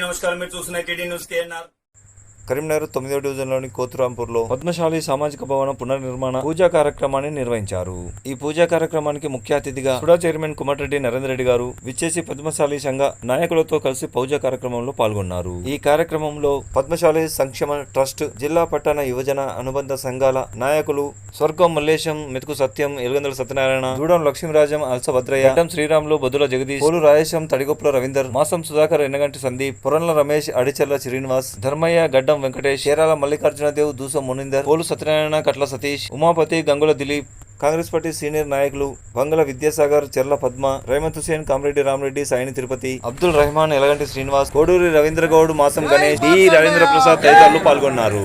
నమస్కారం, మీరు చూస్తున్న టీడీ న్యూస్ కేఎన్ఆర్. కరీంనగర్ 9వ డివిజన్లోని కోతురాంపూర్లో పద్మశాలి సామాజిక భవనం పునర్నిర్మాణ పూజా కార్యక్రమాన్ని నిర్వహించారు. ఈ పూజా కార్యక్రమానికి ముఖ్య అతిథిగా సుడా చైర్మన్ కుమటిరెడ్డి నరేందర్ రెడ్డి గారు విచ్చేసి పద్మశాలి సంఘ నాయకులతో కలిసి పూజా కార్యక్రమంలో పాల్గొన్నారు. ఈ కార్యక్రమంలో పద్మశాలి సంక్షేమ ట్రస్ట్, జిల్లా పట్టణ యువజన అనుబంధ సంఘాల నాయకులు స్వర్గం మల్లేశం, మెతుకు సత్యం, ఎలుగందల సత్యనారాయణ, దూడం లక్ష్మీరాజం, అల్సభద్రయ్య, గడ్డం శ్రీరాములు, బొద్దుల జగదీష్, పోలు రాయేశం, తడిగొప్పుల రవీందర్, మాసం సుధాకర్, ఎన్నగంటి సందీప్, పురంల రమేష్, అడిచెర్ల శ్రీనివాస్, ధర్మయ్య, గడ్డం వెంకటేష్, చీరాల మల్లికార్జునదేవ్, దూసం మునిందర్, పోలు సత్యనారాయణ, కట్ల సతీష్, ఉమాపతి, గంగుల దిలీప్, కాంగ్రెస్ పార్టీ సీనియర్ నాయకులు వంగల విద్యాసాగర్, చెర్ల పద్మ, రేమంత్ హుసేన్, కామిరెడ్డి రామరెడ్డి, సాయిని తిరుపతి, అబ్దుల్ రెహమాన్, ఎలగంటి శ్రీనివాస్, కోడూరి రవీంద్ర గౌడ్, మాసం గణేష్, డి రవీంద్ర ప్రసాద్ తదితరులు పాల్గొన్నారు.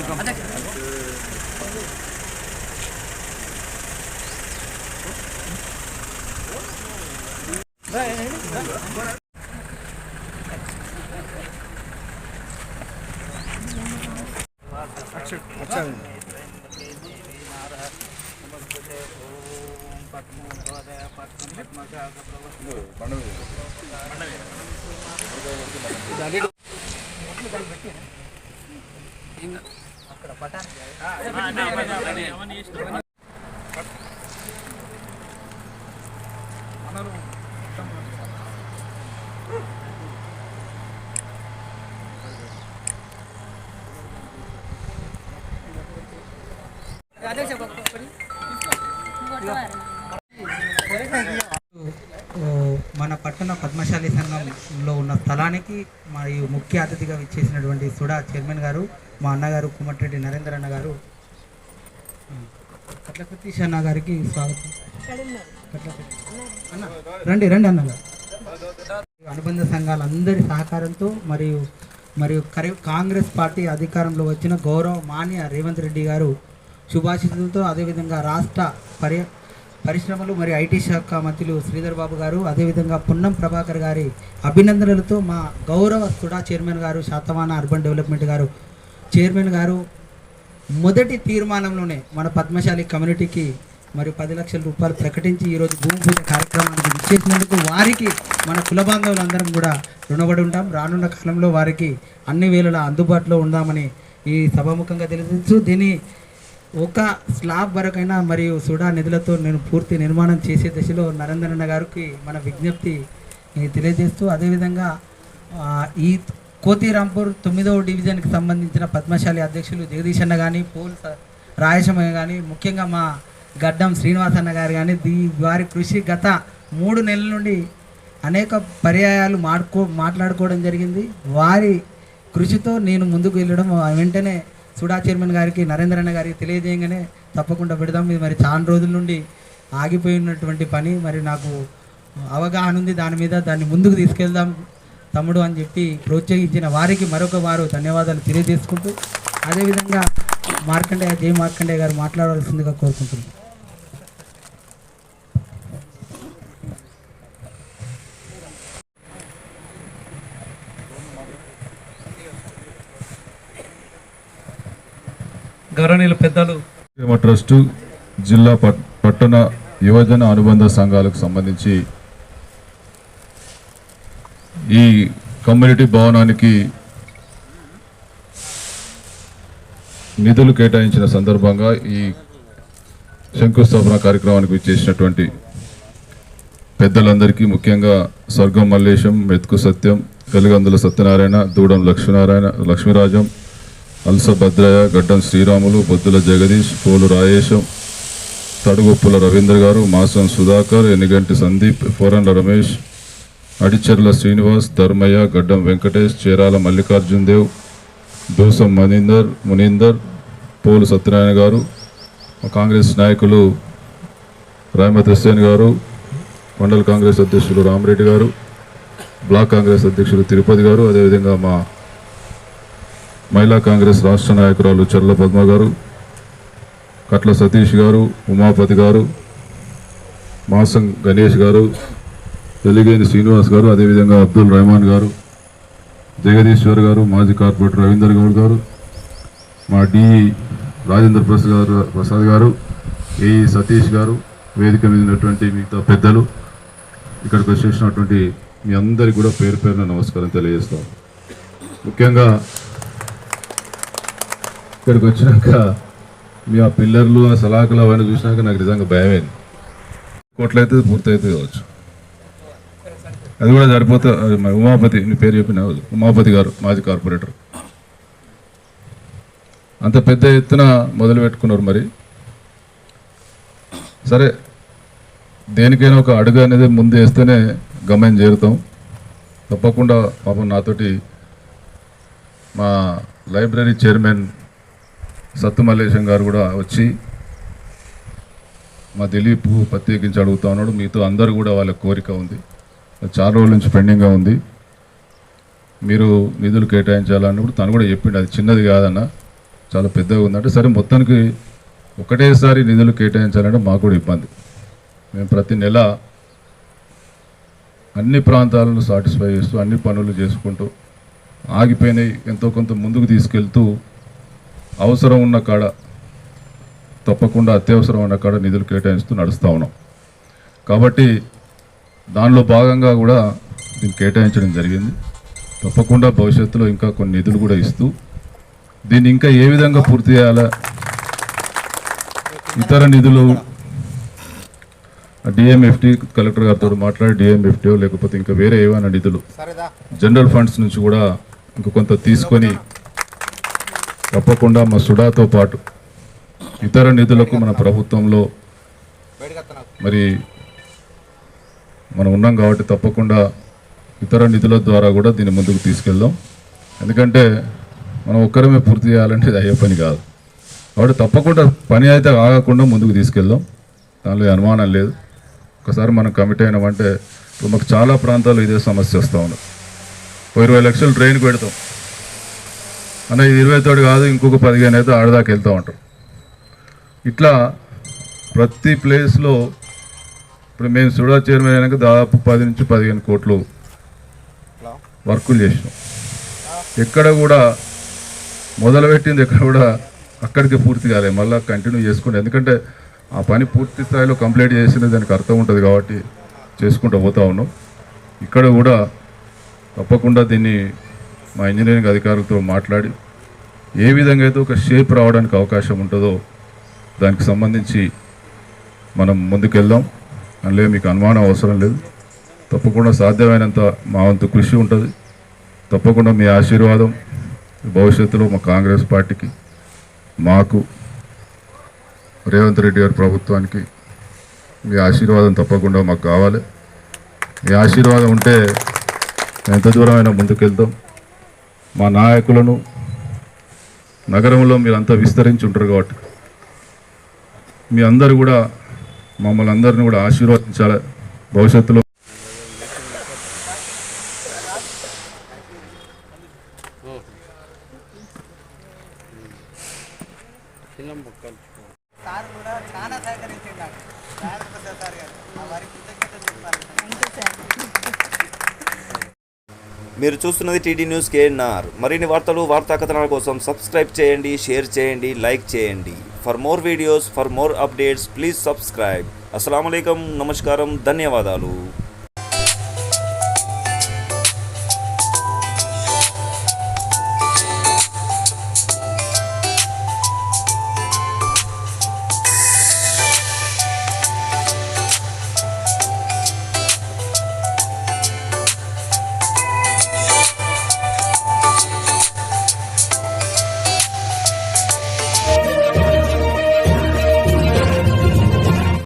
వెల్కమ్. మన పట్టణ పద్మశాలి సంఘంలో ఉన్న స్థలానికి మరియు ముఖ్య అతిథిగా విచ్చేసినటువంటి సుడా చైర్మన్ గారు, మా అన్నగారు కుమటిరెడ్డి నరేందర్ అన్న గారు, కట్ల సతీష్ అన్న గారికి స్వాగతం. రండి రండి అన్నగారు. అనుబంధ సంఘాలందరి సహకారంతో మరియు కాంగ్రెస్ పార్టీ అధికారంలో వచ్చిన గౌరవ మాన్య రేవంత్ రెడ్డి గారు శుభాశీస్సులతో, అదేవిధంగా రాష్ట్ర పరిశ్రమలు మరియు ఐటీ శాఖ మంత్రులు శ్రీధర్ బాబు గారు, అదేవిధంగా పున్నం ప్రభాకర్ గారి అభినందనలతో మా గౌరవ సుడా చైర్మన్ గారు, శాతవాన అర్బన్ డెవలప్మెంట్ గారు చైర్మన్ గారు మొదటి తీర్మానంలోనే మన పద్మశాలి కమ్యూనిటీకి మరియు 10 లక్షల రూపాయలు ప్రకటించి ఈరోజు భూమి పూజ కార్యక్రమానికి ఇచ్చేసినందుకు వారికి మన కుల బాంధవులందరం కూడా రుణపడి ఉంటాం. రానున్న కాలంలో వారికి అన్ని వేళలా అందుబాటులో ఉందామని ఈ సభాముఖంగా తెలియజేస్తూ, దీన్ని ఒక స్లాబ్ వరకైనా మరియు సుడా నిధులతో నేను పూర్తి నిర్మాణం చేసే దశలో నరేందర్ అన్న గారికి మన విజ్ఞప్తి తెలియజేస్తూ, అదేవిధంగా ఈ కోతిరాంపూర్ 9వ డివిజన్కి సంబంధించిన పద్మశాలి అధ్యక్షులు జగదీష్ అన్న కానీ, పోల్ రాయేశమయ్య కానీ, ముఖ్యంగా మా గడ్డం శ్రీనివాస్ అన్న గారు కానీ, వారి కృషి గత 3 నెలల నుండి అనేక పర్యాయాలు మాట్లాడుకోవడం జరిగింది. వారి కృషితో నేను ముందుకు వెళ్ళడం వెంటనే సుడా చైర్మన్ గారికి, నరేందర్ అన్న గారికి తెలియజేయగానే తప్పకుండా పెడదాం. ఇది మరి చాలా రోజుల నుండి ఆగిపోయినటువంటి పని, మరి నాకు అవగాహన ఉంది దాని మీద, దాన్ని ముందుకు తీసుకెళ్దాం తమ్ముడు అని చెప్పి ప్రోత్సహించిన వారికి మరొక వారు ధన్యవాదాలు తెలియజేసుకుంటూ, అదేవిధంగా జై మార్కండేయ గారు మాట్లాడవలసిందిగా కోరుకుంటున్నాను. గౌరవనీయులు పెద్దలు, ట్రస్టు, జిల్లా పట్టణ యువజన అనుబంధ సంఘాలకు సంబంధించి ఈ కమ్యూనిటీ భవనానికి నిధులు కేటాయించిన సందర్భంగా ఈ శంకుస్థాపన కార్యక్రమానికి చేసినటువంటి పెద్దలందరికీ, ముఖ్యంగా స్వర్గం మల్లేశం, మెతుకు సత్యం, ఎలుగందుల సత్యనారాయణ, దూడం లక్ష్మీరాజం, అల్సభద్రయ్య, గడ్డం శ్రీరాములు, బొద్దుల జగదీష్, పోలు రాయేశం, తడుగొప్పుల రవీంద్ర గారు, మాసం సుధాకర్, ఎన్నిగంటి సందీప్, పురంల రమేష్, అడిచెర్ల శ్రీనివాస్, ధర్మయ్య, గడ్డం వెంకటేష్, చీరాల మల్లికార్జునదేవ్, దూసం మునీందర్, పోలు సత్యనారాయణ గారు, కాంగ్రెస్ నాయకులు రేవంత్ హుసేన్ గారు, మండల కాంగ్రెస్ అధ్యక్షులు రామరెడ్డి గారు, బ్లాక్ కాంగ్రెస్ అధ్యక్షులు తిరుపతి గారు, అదేవిధంగా మా మహిళా కాంగ్రెస్ రాష్ట్ర నాయకురాలు చెర్ల పద్మ గారు, కట్ల సతీష్ గారు, ఉమాపతి గారు, మాసం గణేష్ గారు, వెలిగేని శ్రీనివాస్ గారు, అదేవిధంగా అబ్దుల్ రెహమాన్ గారు, జగదీశ్వర్ గారు, మాజీ కార్పొరేటర్ రవీందర్ గౌడ్ గారు, మా డి రాజేంద్ర ప్రసాద్ గారు, ఏ సతీష్ గారు, వేదిక మీద ఉన్నటువంటి మిగతా పెద్దలు, ఇక్కడికి వచ్చేసినటువంటి మీ అందరికీ కూడా పేరు పేరున నమస్కారం తెలియజేస్తాం. ముఖ్యంగా ఇక్కడికి వచ్చినాక మీ ఆ పిల్లర్లు ఆ సలాకులు అవన్నీ చూసినాక నాకు నిజంగా భయమైంది. కోట్లయితే పూర్తయితే కావచ్చు, అది కూడా సరిపోతే. ఉమాపతి, నీ పేరు చెప్పిన ఉమాపతి గారు, మాజీ కార్పొరేటర్, అంత పెద్ద ఎత్తున మొదలు పెట్టుకున్నారు. మరి సరే, దేనికైనా ఒక అడుగు అనేది ముందు వేస్తేనే గమ్యం చేరుతాం. తప్పకుండా పాపం నాతోటి మా లైబ్రరీ చైర్మన్ సత్తు మల్లేశం గారు కూడా వచ్చి మా దిలీప్ ప్రత్యేకించి అడుగుతా ఉన్నాడు. మీతో అందరూ కూడా వాళ్ళ కోరిక ఉంది, చాలా రోజుల నుంచి పెండింగ్గా ఉంది, మీరు నిధులు కేటాయించాలన్నప్పుడు తను కూడా చెప్పిండు అది చిన్నది కాదన్న, చాలా పెద్దగా ఉందంటే. సరే, మొత్తానికి ఒకటేసారి నిధులు కేటాయించాలంటే మాకు కూడా ఇబ్బంది. మేము ప్రతి నెల అన్ని ప్రాంతాలను సాటిస్ఫై చేస్తూ అన్ని పనులు చేసుకుంటూ ఆగిపోయినాయి ఎంతో కొంత ముందుకు తీసుకెళ్తూ అవసరం ఉన్న కాడ, తప్పకుండా అత్యవసరం ఉన్న కాడ నిధులు కేటాయిస్తూ నడుస్తూ ఉన్నాం. కాబట్టి దానిలో భాగంగా కూడా దీన్ని కేటాయించడం జరిగింది. తప్పకుండా భవిష్యత్తులో ఇంకా కొన్ని నిధులు కూడా ఇస్తూ దీన్ని ఇంకా ఏ విధంగా పూర్తి చేయాలా, ఇతర నిధులు డిఎంఎఫ్టీ కలెక్టర్ గారితో మాట్లాడి డిఎంఎఫ్టీ లేకపోతే ఇంకా వేరే ఏమైనా నిధులు జనరల్ ఫండ్స్ నుంచి కూడా ఇంక కొంత తీసుకొని తప్పకుండా మా సుడాతో పాటు ఇతర నిధులకు మన ప్రభుత్వంలో మరి మనం ఉన్నాం కాబట్టి తప్పకుండా ఇతర నిధుల ద్వారా కూడా దీన్ని ముందుకు తీసుకెళ్దాం. ఎందుకంటే మనం ఒక్కరమే పూర్తి చేయాలంటే ఇది అయ్యే పని కాదు. కాబట్టి తప్పకుండా పని అయితే ఆగకుండా ముందుకు తీసుకెళ్దాం, దానిలో అనుమానం లేదు. ఒకసారి మనం కమిట్ అయినామంటే ఇప్పుడు మాకు చాలా ప్రాంతాల్లో ఇదే సమస్య వస్తూ ఉన్నది. 20 లక్షలు ట్రైన్కి పెడతాం అన్న, ఇది 20 కాదు ఇంకొక 15 అయితే ఆడదాకా వెళ్తూ ఉంటాం. ఇట్లా ప్రతి ప్లేస్లో ఇప్పుడు మేము సుడా చైర్మన్ అయినాక దాదాపు 10 నుంచి 15 కోట్లు వర్కులు చేసినాం. ఎక్కడ కూడా మొదలుపెట్టింది ఎక్కడ కూడా అక్కడికి పూర్తి కాలేదు, మళ్ళీ కంటిన్యూ చేసుకుంటే. ఎందుకంటే ఆ పని పూర్తి స్థాయిలో కంప్లీట్ చేసిన దానికి అర్థం ఉంటుంది కాబట్టి చేసుకుంటూ పోతూ ఉన్నాం. ఇక్కడ కూడా తప్పకుండా దీన్ని మా ఇంజనీరింగ్ అధికారులతో మాట్లాడి ఏ విధంగా అయితే ఒక షేప్ రావడానికి అవకాశం ఉంటుందో దానికి సంబంధించి మనం ముందుకెళ్దాం. అందులో మీకు అనుమానం అవసరం లేదు. తప్పకుండా సాధ్యమైనంత మా వంతు కృషి ఉంటుంది. తప్పకుండా మీ ఆశీర్వాదం భవిష్యత్తులో మా కాంగ్రెస్ పార్టీకి, మాకు, రేవంత్ రెడ్డి గారి ప్రభుత్వానికి మీ ఆశీర్వాదం తప్పకుండా మాకు కావాలి. మీ ఆశీర్వాదం ఉంటే ఎంత దూరమైనా ముందుకెళ్తాం. మా నాయకులను నగరంలో మీరంతా విస్తరించి ఉంటారు కాబట్టి మీ అందరూ కూడా మమ్మల్ని అందరినీ కూడా ఆశీర్వదించాలి. భవిష్యత్తులో సార్ కూడా చాలా సహకరించిండారు. సార్ గారు వారికి కృతజ్ఞతలు చెప్పాలి. మీరు చూస్తున్నది టీడీ న్యూస్ కేఎన్ఆర్. మరిన్ని వార్తలు, వార్తా కథనాల కోసం సబ్స్క్రైబ్ చేయండి, షేర్ చేయండి, లైక్ చేయండి. For more videos, for more updates please subscribe. అస్సలాము అలైకుం, నమస్కారం, ధన్యవాదాలు.